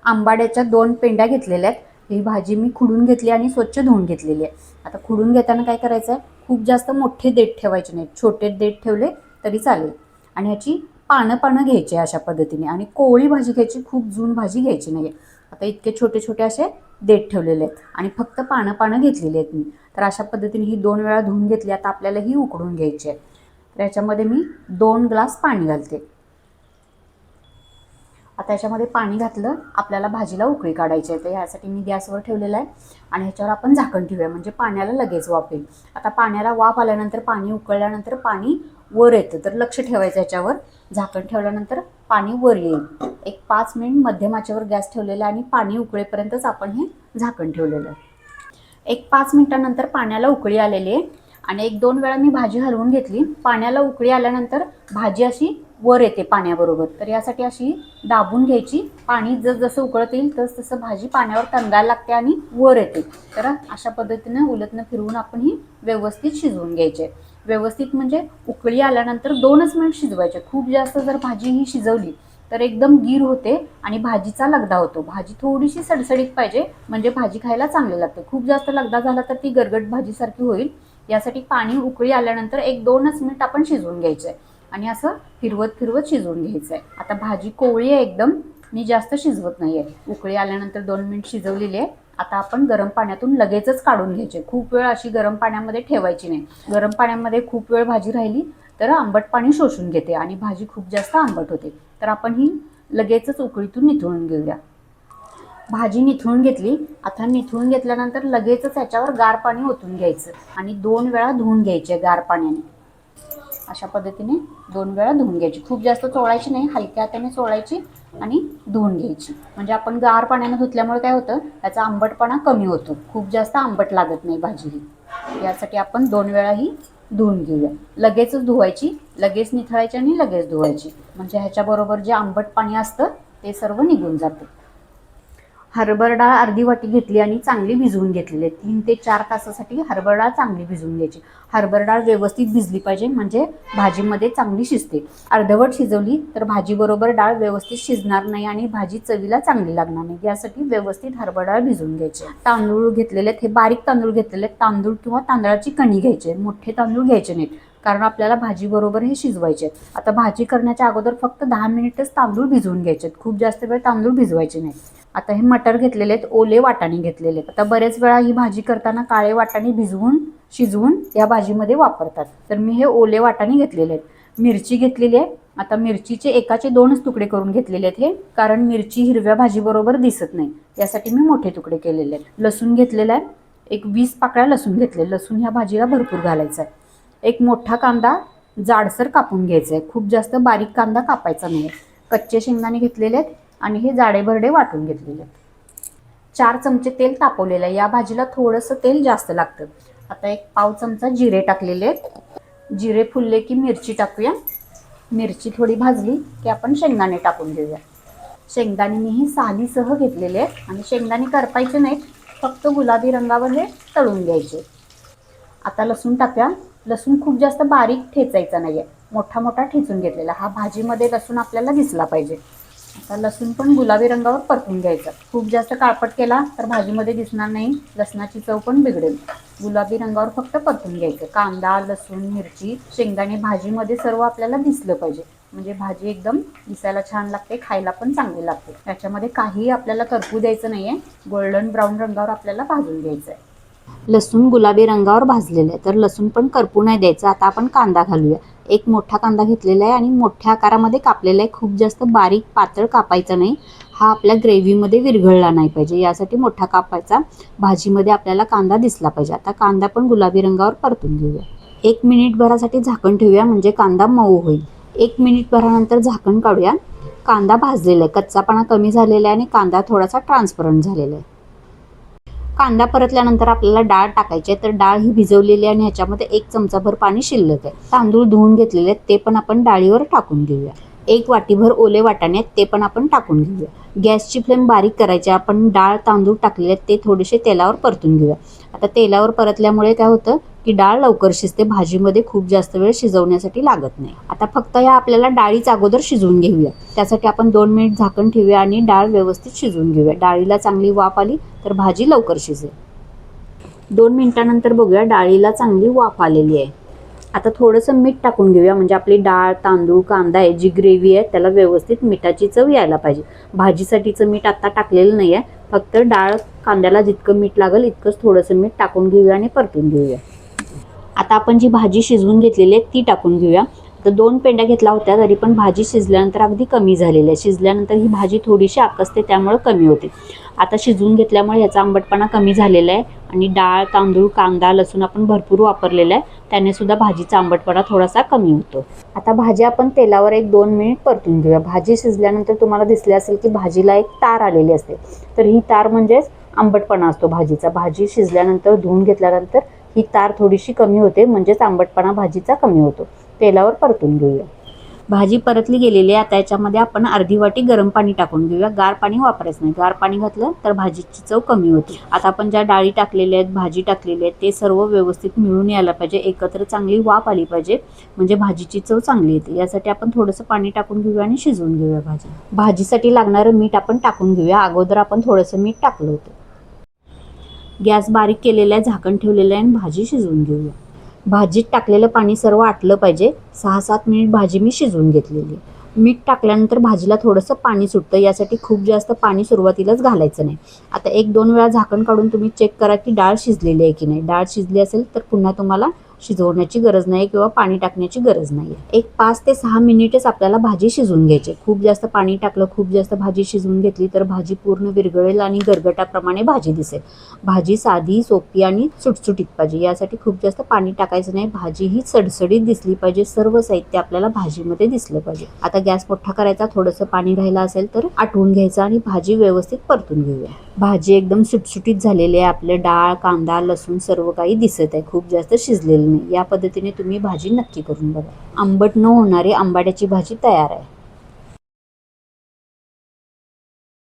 आंबाड्याच्या 2 पेंड्या घेतलेल्या आहेत. ही भाजी मी खुडून घेतली आणि स्वच्छ धुवून घेतलेली आहे. आता खुडून घेताना काय करायचं आहे, खूप जास्त मोठे देठ ठेवायचे नाहीत, छोटे देठ ठेवले तरी चालेल. आणि ह्याची पानं घ्यायची अशा पद्धतीने आणि कोवळी भाजी घ्यायची, खूप जून भाजी घ्यायची नाही. आता इतके छोटे छोटे असे देठ ठेवलेले आहेत आणि फक्त पानं घेतलेली आहेत मी. तर अशा पद्धतीने ही 2 वेळा धुवून घेतली. आता आपल्याला ही उकडून घ्यायची आहे. तर याच्यामध्ये मी 2 ग्लास पाणी घालते. आता याच्यामध्ये पाणी घातलं, आपल्याला भाजीला उकळी काढायची आहे. तर यासाठी मी गॅसवर ठेवलेलं आहे आणि ह्याच्यावर आपण झाकण ठेवूया, म्हणजे पाण्याला लगेच वाफ येईल. आता पाण्याला वाफ आल्यानंतर, पाणी उकळल्यानंतर पाणी वर येतं, तर लक्ष ठेवायचं याच्यावर. झाकण ठेवल्यानंतर पाणी वर येईल. एक 5 मिनिट मध्यम आचेवर गॅस ठेवलेला आणि पाणी उकळेपर्यंतच आपण हे झाकण ठेवलेलं आहे. एक 5 मिनिटानंतर पाण्याला उकळी आलेली आहे आणि 1-2 वेळा मी भाजी हलवून घेतली. पाण्याला उकळी आल्यानंतर भाजी अशी वर येते पाण्याबरोबर. तर यासाठी अशी दाबून घ्यायची. पाणी जसं उकळत येईल तसं भाजी पाण्यावर तरंगायला लागते आणि वर येते. तर अशा पद्धतीने उलटनं फिरवून आपण ही व्यवस्थित शिजवून घ्यायचे. व्यवस्थित म्हणजे उकळी आल्यानंतर 2च मिनिट शिजवायचे. खूप जास्त जर भाजी ही शिजवली तर एकदम गीर होते आणि भाजीचा लगदा होतो. भाजी थोडीशी सडसडीत पाहिजे, म्हणजे भाजी खायला चांगली लागते. खूप जास्त लगदा झाला तर ती गरगट भाजीसारखी होईल. यासाठी पाणी उकळी आल्यानंतर 1-2च मिनिट आपण शिजवून घ्यायचं आहे आणि असं फिरवत शिजवून घ्यायचं आहे. आता भाजी कोवळी आहे एकदम, मी जास्त शिजवत नाही आहे. उकळी आल्यानंतर 2 मिनिट शिजवलेली आहे. आता आपण गरम पाण्यातून लगेचच काढून घ्यायचे. खूप वेळ अशी गरम पाण्यामध्ये ठेवायची नाही. गरम पाण्यामध्ये खूप वेळ भाजी राहिली तर आंबट पाणी शोषून घेते आणि भाजी खूप जास्त आंबट होते. तर आपण ही लगेचच उकळीतून निथळून घेऊया. भाजी निथळून घेतली. आता निथळून घेतल्यानंतर लगेचच याच्यावर गार पाणी ओतून घ्यायचं आणि 2 वेळा धुवून घ्यायचे गार पाण्याने. अशा पद्धतीने 2 वेळा धुवून घ्यायची. खूप जास्त चोळायची नाही, हलक्या हाताने चोळायची आणि धुवून घ्यायची. म्हणजे आपण गार पाण्याने धुतल्यामुळे काय होतं, त्याचा आंबटपणा कमी होतो. खूप जास्त आंबट लागत नाही भाजी ही. यासाठी आपण 2 वेळा ही धुवून घेऊया. लगेचच धुवायची, लगेच निथळायची आणि लगेच धुवायची. म्हणजे ह्याच्याबरोबर जे आंबट पाणी असतं ते सर्व निघून जातं. हरभरा डाळ अर्धी वाटी घेतली आणि चांगली भिजवून घेतलेली आहे. 3 ते 4 तासासाठी हरभरा डाळ चांगली भिजवून घ्यायची. हरभरा डाळ व्यवस्थित भिजली पाहिजे, म्हणजे भाजीमध्ये चांगली शिजते. अर्धवट शिजवली तर भाजीबरोबर डाळ व्यवस्थित शिजणार नाही आणि भाजी चवीला चांगली लागणार नाही. यासाठी व्यवस्थित हरभरा डाळ भिजवून घ्यायची. तांदूळ घेतलेले आहेत, हे बारीक तांदूळ घेतलेले आहेत. तांदूळ किंवा तांदळाची कणी घ्यायची. मोठे तांदूळ घ्यायचे नाहीत, कारण आपल्याला भाजीबरोबर हे शिजवायचे. आता भाजी करण्याच्या अगोदर फक्त 10 मिनिटच तांदूळ भिजवून घ्यायचे. खूप जास्त वेळ तांदूळ भिजवायचे नाही. आता हे मटर घेतलेले आहेत, ओले वाटाणे घेतलेले आहेत. आता बरेच वेळा ही भाजी करताना काळे वाटाणे शिजवून या भाजीमध्ये वापरतात. तर मी हे ओले वाटाणे घेतलेले आहेत. मिरची घेतलेली आहे. आता मिरचीचे एकाचे 2च तुकडे करून घेतलेले आहेत हे, कारण मिरची हिरव्या भाजीबरोबर दिसत नाही, यासाठी मी मोठे तुकडे केलेले आहेत. लसूण घेतलेला आहे. एक 20 पाकळ्या लसूण घेतले. लसूण ह्या भाजीला भरपूर घालायचा आहे. एक मोठा कांदा जाडसर कापून घ्यायचा आहे. खूप जास्त बारीक कांदा कापायचा नाही. कच्चे शेंगदाणे घेतलेले आहेत आणि हे जाडेभरडे वाटून घेतलेले आहेत. 4 चमचे तेल तापवलेलं आहे. या भाजीला थोडंसं तेल जास्त लागतं. आता एक पाव चमचा जिरे टाकलेले आहेत. जिरे फुलले की मिरची टाकूया. मिरची थोडी भाजली की आपण शेंगदाणे टाकून घेऊया. शेंगदाणे मी ही सालीसह घेतलेले आहेत आणि शेंगदाणे करपायचे नाहीत, फक्त गुलाबी रंगावर हे तळून घ्यायचे. आता लसूण टाकूया. लसूण खूप जास्त बारीक ठेचायचा नाही आहे, मोठा ठेचून घेतलेला. हा भाजीमध्ये लसूण आपल्याला दिसला पाहिजे. आता लसूण पण गुलाबी रंगावर परतून घ्यायचं. खूप जास्त काळपट केला तर भाजीमध्ये दिसणार नाही, लसणाची चव पण बिघडेल. गुलाबी रंगावर फक्त परतून घ्यायचं. कांदा, लसूण, मिरची, शेंगदाणे भाजीमध्ये सर्व आपल्याला दिसलं पाहिजे, म्हणजे भाजी एकदम दिसायला छान लागते, खायला पण चांगली लागते. त्याच्यामध्ये काही आपल्याला करपू द्यायचं नाही आहे. गोल्डन ब्राऊन रंगावर आपल्याला भाजून घ्यायचं आहे. लसूण गुलाबी रंगावर भाजलेलं आहे, तर लसूण पण करपू नाही द्यायचं. आता आपण कांदा घालूया. एक मोठा कांदा घेतलेला आहे आणि मोठ्या आकारामध्ये कापलेला आहे. खूप जास्त बारीक पातळ कापायचा नाही. हा आपल्या ग्रेव्हीमध्ये विरघळला नाही पाहिजे, यासाठी मोठा कापायचा. भाजीमध्ये आपल्याला कांदा दिसला पाहिजे. आता कांदा पण गुलाबी रंगावर परतून घेऊया. 1 मिनिटभरासाठी झाकण ठेवूया, म्हणजे कांदा मऊ होईल. 1 मिनिटभरानंतर झाकण काढूया. कांदा भाजलेला आहे, कच्चापणा कमी झालेला आहे आणि कांदा थोडासा ट्रान्सपरंट झालेला आहे. कांदा परतल्यानंतर आपल्याला डाळ टाकायची आहे. तर डाळ ही भिजवलेली आहे आणि ह्याच्यामध्ये 1 चमचाभर पाणी शिल्लक आहे. तांदूळ धुवून घेतलेले आहेत, ते पण आपण डाळीवर टाकून घेऊया. 1 वाटीभर ओले वाटाणे आहेत, ते पण आपण टाकून घेऊया. गॅसची फ्लेम बारीक करायची. आपण डाळ तांदूळ टाकलेले आहेत ते थोडेसे तेलावर परतून घेऊया. आता तेलावर परतल्यामुळे काय होतं की डाळ लवकर शिजते, भाजीमध्ये खूप जास्त वेळ शिजवण्यासाठी लागत नाही. आता फक्त ह्या आपल्याला डाळीच अगोदर शिजवून घेऊया. त्यासाठी आपण 2 मिनिट झाकण ठेवूया आणि डाळ व्यवस्थित शिजवून घेऊया. डाळीला चांगली वाफ आली तर भाजी लवकर शिजेल. 2 मिनिटानंतर बघूया, डाळीला चांगली वाफ आलेली आहे. आता थोडंसं मीठ टाकून घेऊया, म्हणजे आपली डाळ तांदूळ कांदा आहे जी ग्रेव्ही आहे त्याला व्यवस्थित मिठाची चव यायला पाहिजे. भाजीसाठीचं मीठ आता टाकलेलं नाही आहे, फक्त डाळ कांद्याला जितकं मीठ लागेल इतकंच थोडंसं मीठ टाकून घेऊया आणि परतून घेऊया. आता आपण जी भाजी शिजवून घेतलेली आहे ती टाकून घेऊया. तर 2 पेंड्या घेतल्या होत्या तरी पण भाजी शिजल्यानंतर अगदी कमी झालेली आहे. शिजल्यानंतर ही भाजी थोडीशी आकसते त्यामुळे कमी होते. आता शिजवून घेतल्यामुळे ह्याचा आंबटपणा कमी झालेला आहे आणि डाळ तांदूळ कांदा लसूण आपण भरपूर वापरलेला आहे, त्याने सुद्धा भाजीचा आंबटपणा थोडासा कमी होतो. आता भाजी आपण तेलावर 1-2 मिनिट परतून घेऊया. भाजी शिजल्यानंतर तुम्हाला दिसले असेल की भाजीला एक तार आलेली असते, तर ही तार म्हणजेच आंबटपणा असतो भाजीचा. भाजी शिजल्यानंतर धुवून घेतल्यानंतर ही तार थोडीशी कमी होते, म्हणजेच आंबटपणा भाजीचा कमी होतो. तेलावर परतून घेऊया. भाजी परतली गेलेली आहे. आता याच्यामध्ये आपण अर्धी वाटी गरम पाणी टाकून घेऊया. गार पाणी वापरायचं नाही, गार पाणी घातलं तर भाजीची चव कमी होते. आता आपण ज्या डाळी टाकलेल्या आहेत भाजी टाकलेली आहे ते सर्व व्यवस्थित मिळून यायला पाहिजे, एकत्र चांगली वाफ आली पाहिजे, म्हणजे भाजीची चव चांगली येते. यासाठी आपण थोडंसं पाणी टाकून घेऊया आणि शिजवून घेऊया भाजी. भाजीसाठी लागणारं मीठ आपण टाकून घेऊया. अगोदर आपण थोडंसं मीठ टाकलं होतं. गॅस बारीक केलेला आहे, झाकण ठेवलेलं आहे आणि भाजी शिजवून घेऊया. भाजीत टाकलेलं पाणी सर्व आटलं पाहिजे. 6-7 मिनिट भाजी मी शिजवून घेतलेली आहे. मीठ टाकल्यानंतर भाजीला थोडंसं पाणी सुटतं, यासाठी खूप जास्त पाणी सुरुवातीलाच घालायचं नाही. आता 1-2 वेळा झाकण काढून तुम्ही चेक करा की डाळ शिजलेली आहे की नाही. डाळ शिजली असेल तर पुन्हा तुम्हाला शिजवण्याची गरज नाही किंवा पाणी टाकण्याची गरज नाही. एक 5 ते 6 मिनिटच आपल्याला भाजी शिजवून घ्यायची. खूप जास्त पाणी टाकलं खूप जास्त भाजी शिजवून घेतली तर भाजी पूर्ण विरघळेल आणि गरगटाप्रमाणे भाजी दिसेल. भाजी साधी सोपी आणि सुटसुटीत पाहिजे, यासाठी खूप जास्त पाणी टाकायचं नाही. भाजी ही सडसडीत दिसली पाहिजे, सर्व साहित्य आपल्याला भाजीमध्ये दिसलं पाहिजे. आता गॅस मोठा करायचा, थोडंसं पाणी राहिलं असेल तर आटवून घ्यायचं आणि भाजी व्यवस्थित परतून घेऊया. भाजी एकदम सुटसुटीत झालेली आहे. आपले डाळ कांदा लसूण सर्व काही दिसत आहे, खूप जास्त शिजलेलं नाही. या पद्धतीने तुम्ही भाजी नक्की करून बघा. आंबट न होणारी आंबाड्याची भाजी तयार आहे.